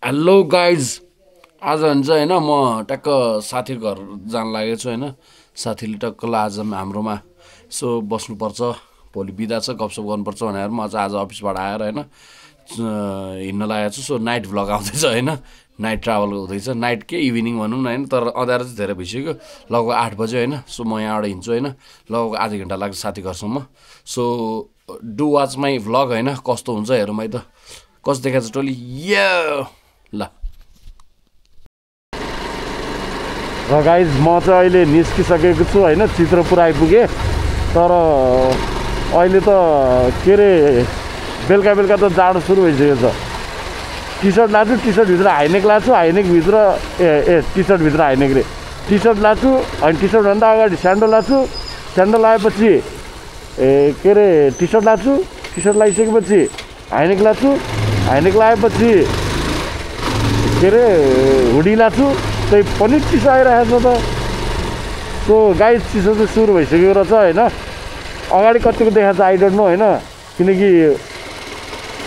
Hello guys आज हुन्छ होइन म टक्क साथीको घर जान लागेको छु होइन साथीले टक्क आज हाम्रोमा यसो बस्नुपर्छ भोलि बिदा छ गफसप गर्नुपर्छ भनेर म चाहिँ आज अफिसबाट आएर होइन हिँड्न लागेको छु सो नाइट भ्लग आउँदैछ होइन नाइट ट्राभल हुँदैछ नाइट के इभिनिङ भनौँ न होइन तर अँध्यारो चाहिँ धेरै भइसक्यो लगभग 8 बजे होइन सो म यहाँबाट हिँड्छु होइन लगभग आधा घन्टा लाग्छ साथी घरसम्म so do watch my vlog होइन कस्तो हुन्छ हेरौँ है त कस्तो देखाएको छ टोली या ल र गाइज म चाहिँ अहिले निस्किसकेको छु होइन चित्रपुर आइपुगेँ तर अहिले त के अरे बेलुका बेलुका त जाडो सुरु भइसकेको छ टी सर्ट लान्छु टी सर्टभित्र हाइनेक लान्छु हाइनेकभित्र टी सर्टभित्र हाइनेक रे टी सर्ट लान्छु अनि टी सर्टभन्दा अगाडि स्यान्डल लान्छु स्यान्डल लगाएपछि के अरे टी सर्ट लान्छु टी सर्ट लगाइसकेपछि हाइनेक लान्छु हाइनेक लगाएपछि के अरे हुडी लान्छु त्यही पनि चिसो आइरहेको छ त सो गाइस चिसो चाहिँ सुरु भइसक्यो रहेछ होइन अगाडि कतिको देखाएको छ आई डोन्ट नो होइन किनकि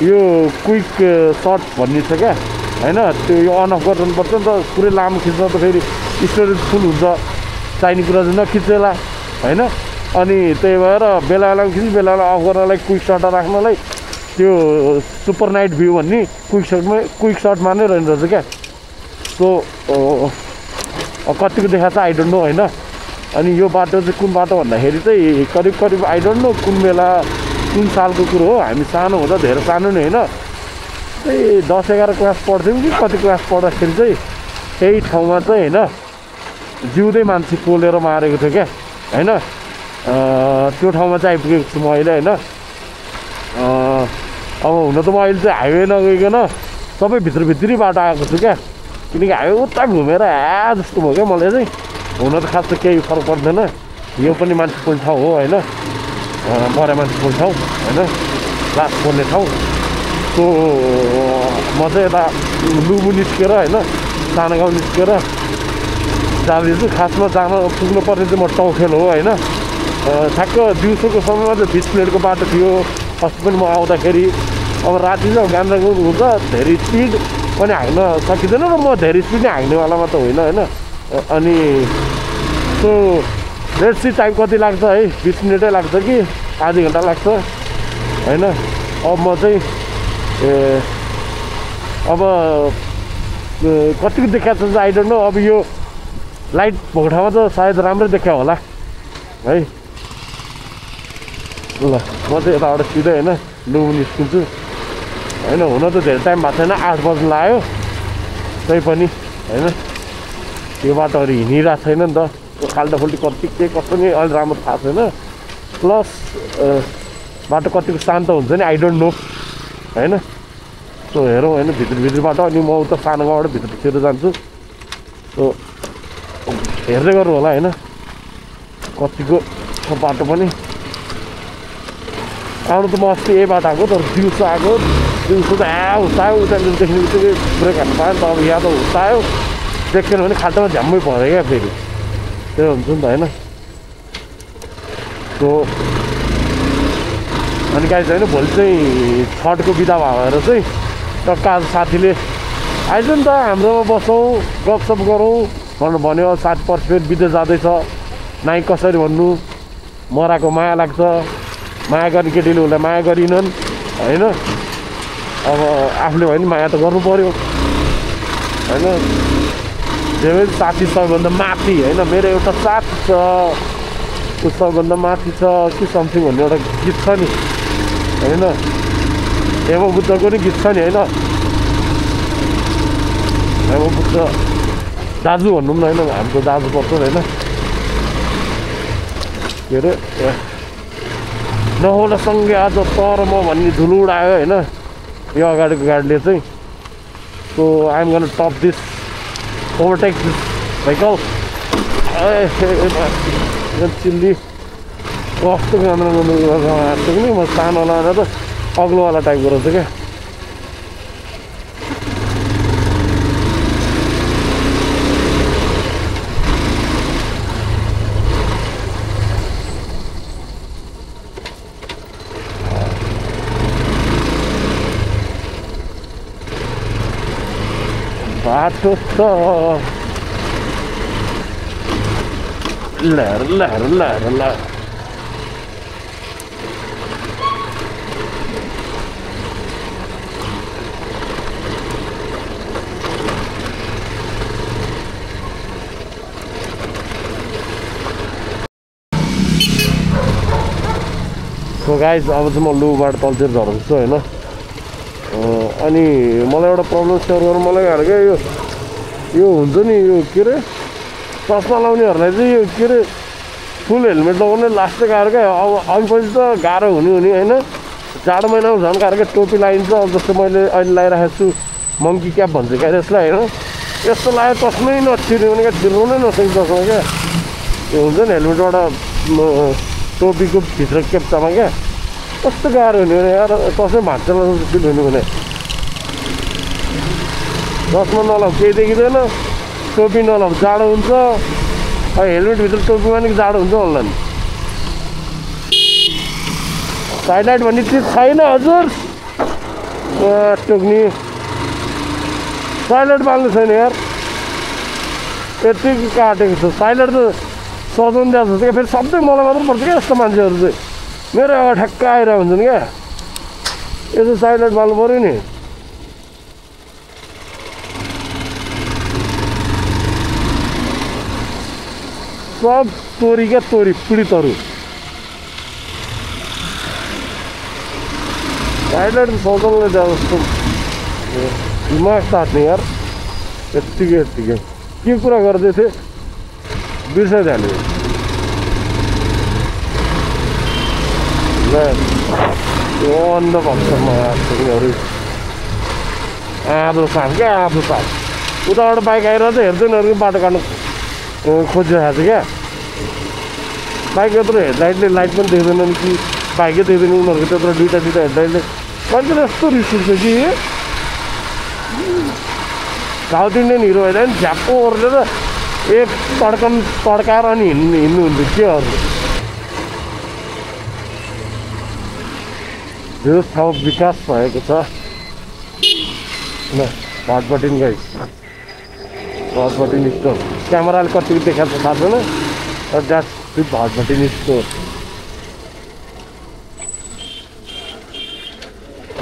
यो क्विक सर्ट भन्ने छ क्या होइन त्यो यो अन अफ गर्नुपर्छ नि त पुरै लामो खिच्दा त फेरि स्टोरेज फुल हुन्छ चाहिने कुरा चाहिँ नखिचेला होइन अनि त्यही भएर बेला बेलामा खिच्नु बेला बेला अफ गर्नलाई क्विक सर्ट राख्नलाई त्यो सुपर नाइट भ्यू भन्ने क्विक सर्टमा नै रहने रहेछ क्या सो कतिको देखाएको छ आई डोन्ट नो होइन अनि यो बाटो चाहिँ कुन बाटो भन्दाखेरि चाहिँ करिब करिब आई डोन्ट नो कुन बेला कुन सालको कुरो हो हामी सानो हुँदा धेरै सानो नै होइन त्यही 10-11 क्लास पढ्थ्यौँ कि कति क्लास पढ्दाखेरि चाहिँ त्यही ठाउँमा चाहिँ होइन जिउँदै मान्छे पोलेर मारेको थियो क्या होइन त्यो ठाउँमा चाहिँ आइपुगेको छु म अहिले होइन अब हुन त म अहिले चाहिँ हाइवे नगइकन सबै भित्री बाटो आएको छु क्या किनकि हाइवे उता घुमेर जस्तो भयो क्या मलाई चाहिँ हुन त खास त केही फरक पर्दैन यो पनि मान्छे पोल्ने ठाउँ हो होइन मरे मान्छे पोल्ने ठाउँ होइन लास पोल्ने ठाउँ सो म चाहिँ यता लुबु निस्केर होइन सानो गाउँ निस्केर जाँदैछु खासमा जान पुग्नु पर्ने चाहिँ म टौखेल हो होइन ठ्याक्क दिउँसोको समयमा चाहिँ 20 मिनटको बाटो थियो अस्ति पनि म आउँदाखेरि अब राति चाहिँ गान्द्राको हुन्छ धेरै स्पिड पनि हाँक्न सकिँदैन र म धेरै स्पिड नै हाँक्नेवालामा त होइन होइन अनि सो रेड सी टाइम कति लाग्छ है 20 मिनटै लाग्छ कि आधी घन्टा लाग्छ होइन अब म चाहिँ अब कतिको देखाएको छ आई डोन्ट नो अब यो लाइट भएको ठाउँमा त सायद राम्रै देखायो होला है ल म चाहिँ यताबाट सिधै होइन लुबु निस्किन्छु होइन हुन त धेरै टाइम भएको छैन 8 बज्नु लाग्यो तै पनि होइन यो बाटोहरू हिँडिरहेको छैन नि त त्यो खाल्टाखुल्टी कति के कस्तो नि अहिले राम्रो थाहा छैन प्लस बाटो कतिको शान्त हुन्छ नि आई डोन्ट नो होइन सो हेरौँ होइन भित्री बाटो अनि म उता सानो गाउँबाट भित्रतिर जान्छु सो हेर्दै गर्नु होला होइन कतिको बाटो पनि आउनु त म अस्ति यही बाटो आएको तर दिउँसो आएको दिउँसो त हुस्तायो उता देख्ने बित्तिकै ब्रेक हान्नु पायो नि त अब यहाँ त हुस्तायो देखेन भने खाल्टोमा झ्याम्मै पऱ्यो क्या फेरि त्यो हुन्छ नि त होइन सो अनि गाइस होइन भोलि चाहिँ छठको बिदा भएर चाहिँ टक्क आज साथीले आइज नि त हाम्रोमा बसौँ गफसप गरौँ भनेर भन्यो साथी पर्सि फेरि विदेश जाँदैछ नाइ कसरी भन्नु मराको माया लाग्छ माया गर्ने केटीले उसलाई माया गरिनन् होइन अब आफूले भयो नि माया त गर्नु पऱ्यो होइन धेरै साथी सबैभन्दा माथि होइन मेरो एउटा साथी छ त्यो सबैभन्दा माथि छ कि समथिङ भन्ने एउटा गीत छ नि होइन हेम बुद्धको नि गीत छ नि होइन हेम बुद्ध दाजु भनौँ न होइन हाम्रो दाजु पर्छ होइन के अरे नहोला सँगै आज तर म भन्ने धुलो उडायो होइन यो अगाडिको गाडीले चाहिँ so I'm gonna top this overtake this vehicle chilli कस्तो हाँस्छु नि म सानोवाला त अग्लोवाला टाइपको रहेछ क्या बाटो त लहर लहर लहर लहर सो गाइज अब चाहिँ म लुबाट तलतिर झर्छु होइन अनि मलाई एउटा प्रब्लम सेयर गर्नु मलाई क्या यो हुन्छ नि यो के अरे चस्मा लाउनेहरूलाई चाहिँ यो के अरे फुल हेलमेट लगाउनै लास्टै गाह्रो क्या अब अघिपछि त गाह्रो हुने होइन जाडो महिनामा झन् गाह्रो क्या टोपी लगाइन्छ अब जस्तो मैले अहिले लगाइरहेको छु मङ्की क्याप भन्छ क्या यसलाई होइन यस्तो लगायो चस्मै नछिर्ने भने क्या छिर्नु नै नसक्ने चस्मा क्या यो हुन्छ नि हेलमेटबाट टोपीको भित्र केप्चामा क्या कस्तो गाह्रो हुने भने यार कसै भाँच्चा फिल हुने भने चस्मा नलाउ केही देखिँदैन टोपी नलाउ जाडो हुन्छ हेलमेटभित्र टोपीमा नि जाडो हुन्छ होला नि साइड लाइट भन्ने चिज छैन हजुर टोक्ने साइड लाइट बाल्नु छैन यार यति काटेको छ साइड लाइट त सजाउनु दिएको छ क्या फेरि सबै मलाई मात्र पर्छ क्या यस्तो मान्छेहरू चाहिँ मेरो अगाडि ठ्याक्क आइरहेको हुन्छन् क्या यसो साइड लाइट बाल्नु पऱ्यो नि सब तोरी क्या तोरी पीडितहरू साइड लाइट सजाउनु दिएको जस्तो दिमाग तात्ने यार यत्तिकै के कुरा गर्दै थिएँ बिर्साइहाल्यो अन्ध भक्तमा तिनीहरू आधो साथ क्या आधो साथ उताबाट बाइक आएर चाहिँ हेर्दैनहरू बाटो काट्नु खोजिरहेको छ क्या बाइक यत्रो हेडलाइटले लाइट पनि देख्दैनन् कि बाइकै देख्दैन उनीहरूको त्यत्रो दुइटा हेडलाइटले कहिले यस्तो रिस उठ्छ कि साउथ इन्डियन हिरो होइन नि झ्याप्पो ओर्लेर एक तड्काएर अनि हिँड्नुहुन्थ्यो के अरू यो ठाउँ विकास भएको छ ल भाटबटिन गाइस भाटबटिन स्टोर क्यामेराले कतिको देखाएको थाहा छैन द्याट्स भाटबटिन स्टोर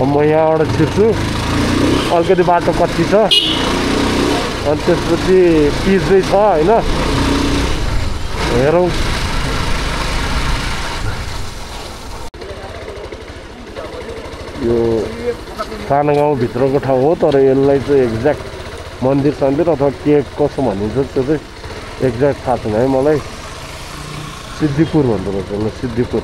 म यहाँबाट छिर्छु अलिकति बाटो कच्ची छ अनि त्यसपछि पिच नै छ होइन हेरौँ यो सानो गाउँभित्रको ठाउँ हो तर यसलाई चाहिँ एक्ज्याक्ट मन्दिर सन्दिर अथवा के कसो भनिन्छ त्यो चाहिँ एक्ज्याक्ट थाहा छैन है मलाई सिद्धिपुर भन्दो रहेछ सिद्धिपुर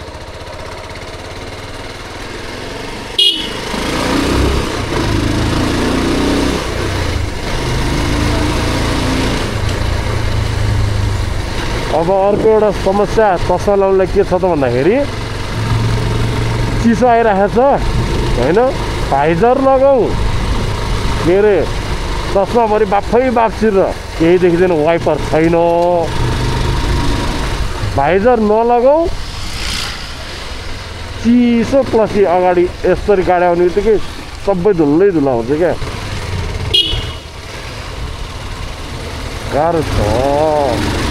अब अर्को एउटा समस्या चस्मा लाउनलाई के छ त भन्दाखेरि चिसो आइरहेको छ होइन भाइजर लगाऊ के अरे चस्माभरि बाफै बाप्सिर केही देखिँदैन वाइपर छैन भाइजर नलगाऊ चिसो प्लस अगाडि यसरी गाडी आउने बित्तिकै सबै धुलै धुला हुन्छ क्या गाह्रो छ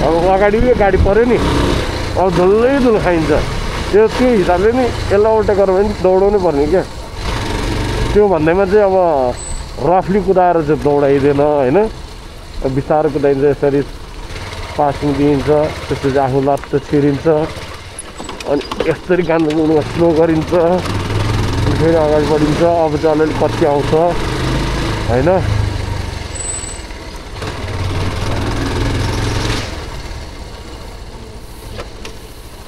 अब अगाडि गाडी पऱ्यो नि अब धुलै धुल खाइन्छ त्यो हिसाबले नि यसलाई ओभरटेक गरेर भने दौडाउनै पर्ने क्या त्यो भन्दैमा चाहिँ अब रफली कुदाएर चाहिँ दौडाइँदैन होइन बिस्तारै कुदाइन्छ यसरी पासिङ दिइन्छ त्यसपछि आफू लत्त छिरिन्छ अनि यसरी गाडी स्लो गरिन्छ फेरि अगाडि बढिन्छ अब चाहिँ अलिअलि कच्ची आउँछ होइन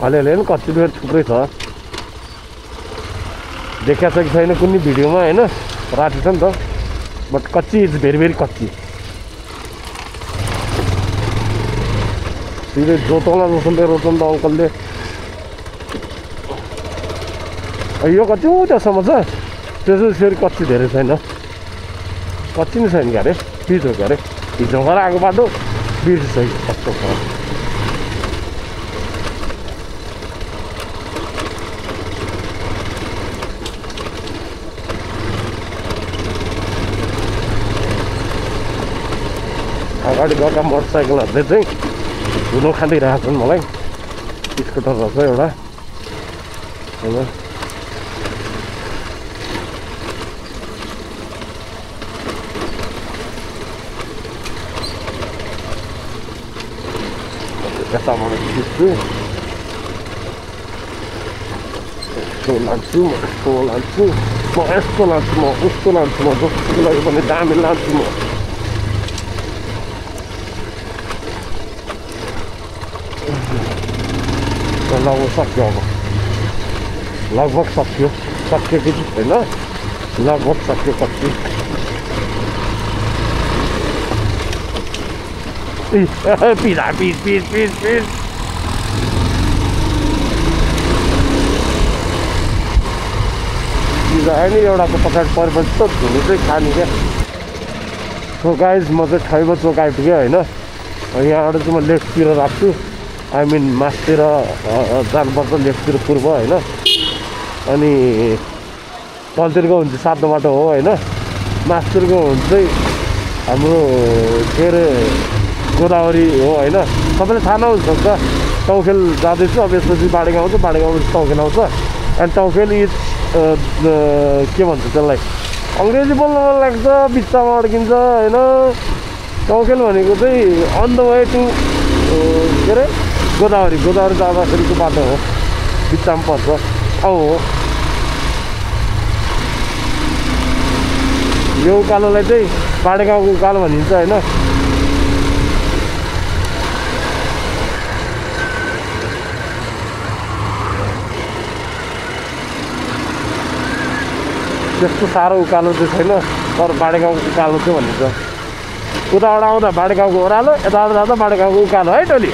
अलिअलि नि कच्ची फेरि थुप्रै छ देखाएको छ कि छैन कुनै भिडियोमा होइन राति छ नि त बट कच्ची इज भेरी भेरी कच्ची सिधै जोतौँला रोज्छन् त अङ्कलले यो कच्ची ऊ त्यहाँसम्म छ त्यो चाहिँ फेरि कच्ची धेरै छैन कच्ची नै छैन क्या अरे पिच हो क्या अरे हिजो घर आएको बाटो बिर्सिसक्यो कस्तो छ। अगाडि गएका मोटरसाइकलहरूले चाहिँ धुलो खाँदिरहेको छन् मलाई। स्कुटर रहेछ एउटा होइन। यताबाट खिच्छु, यस्तो लान्छु, म यस्तो लान्छु, म यस्तो लान्छु, म उस्तो लान्छु, म जस्तो लागि पनि दामी लान्छु म। लगभग सक्यो, अब लगभग सक्यो, सक्यो कि होइन, लगभग सक्यो कति। Pizza piece piece piece piece pizza होइन एउटा त पछाडि परेपछि त धुलो चाहिँ खाने क्या। सो गाइज म चाहिँ खैब चोक आइपुगेँ होइन। यहाँबाट चाहिँ म लेफ्टतिर राख्छु, आई मिन मासतिर जानुपर्छ, लेफ्टतिर पूर्व होइन। अनि तलतिरको हुन्छ सातो बाटो हो होइन। मासतिरको हुन्छ चाहिँ हाम्रो के अरे गोदावरी हो होइन। सबैले थाहा नहुनसक्छ। टौखेल जाँदैछु, अब यसपछि बाँडे गाउँ आउँछ, बाँडे गाउँपछि टौखेल आउँछ। एन्ड टौखेल इज के भन्छ त्यसलाई, अङ्ग्रेजी बोल्न मन लाग्छ, बिचमा अड्किन्छ होइन। टौखेल भनेको चाहिँ अन द वे टु के अरे गोदावरी, गोदावरी जाँदाखेरिको बाटो हो, बिचमा पर्छ। औ हो यो उकालोलाई चाहिँ बाँडे गाउँको उकालो भनिन्छ होइन। त्यस्तो साह्रो उकालो चाहिँ छैन, तर बाँडे गाउँको उकालो चाहिँ भनिन्छ। उताबाट आउँदा बाँडे गाउँको ओह्रालो, यताबाट जाँदा बाँडे गाउँको उकालो है टोली।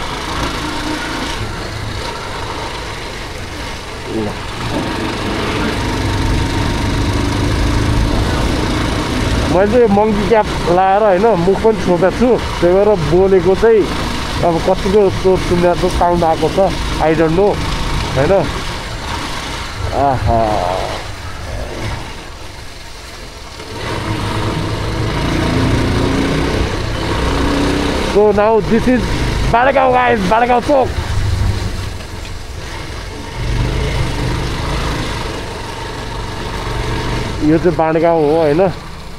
मैले चाहिँ मङ्की क्याप लाएर होइन, मुख पनि छोपेको छु, त्यही भएर बोलेको चाहिँ अब कतिको सुन्ने साउन्ड आएको छ आई डोन्ट नो होइन। आहा So now this is बाँडे गाउँ guys, बाँडे गाउँ चोक। यो चाहिँ बाँडे गाउँ हो होइन।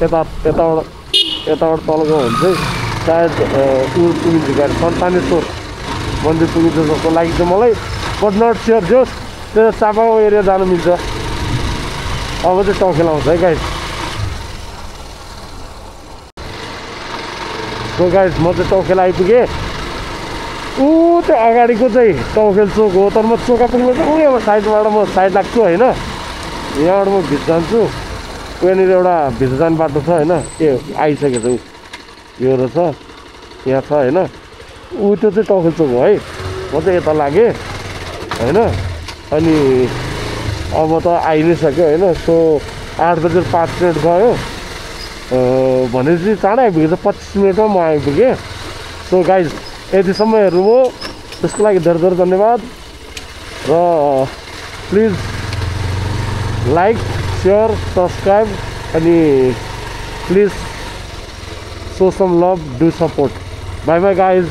यताबाट तल गयो भने चाहिँ सायद पुगिन्छ गाडी, सन्तानेश्वर मन्दिर पुगिन्छ जस्तो लाग्छ मलाई, बट नट स्योर। जोस् त्यो चापागाउँ एरिया जानु मिल्छ। अब चाहिँ टौखेल आउँछ है गाइस। सो गाइस म चाहिँ टौखेल आइपुगेँ। त्यो अगाडिको चाहिँ टौखेल चोक हो, तर म चोक पुग्नु चाहिँ अब साइडबाट म साइड लाग्छु होइन। यहाँबाट म भित्र जान्छु, यहाँनिर एउटा भित्र जाने बाटो छ होइन। आइसकेको छ, यो रहेछ यहाँ छ होइन। त्यो चाहिँ टौखेल चोक हो है। म चाहिँ यता लागेँ होइन। अनि अब त आइ नै सक्यो होइन। सो 8:05 गयो भनेपछि चाँडै आइपुगेछ, 25 मिनटमा म आइपुगेँ। सो गाइज यति समय हेर्नुभयो त्यसको लागि धेरै धेरै धन्यवाद। र प्लिज लाइक, सेयर, सब्सक्राइब अनि please show some love, do support. Bye bye guys.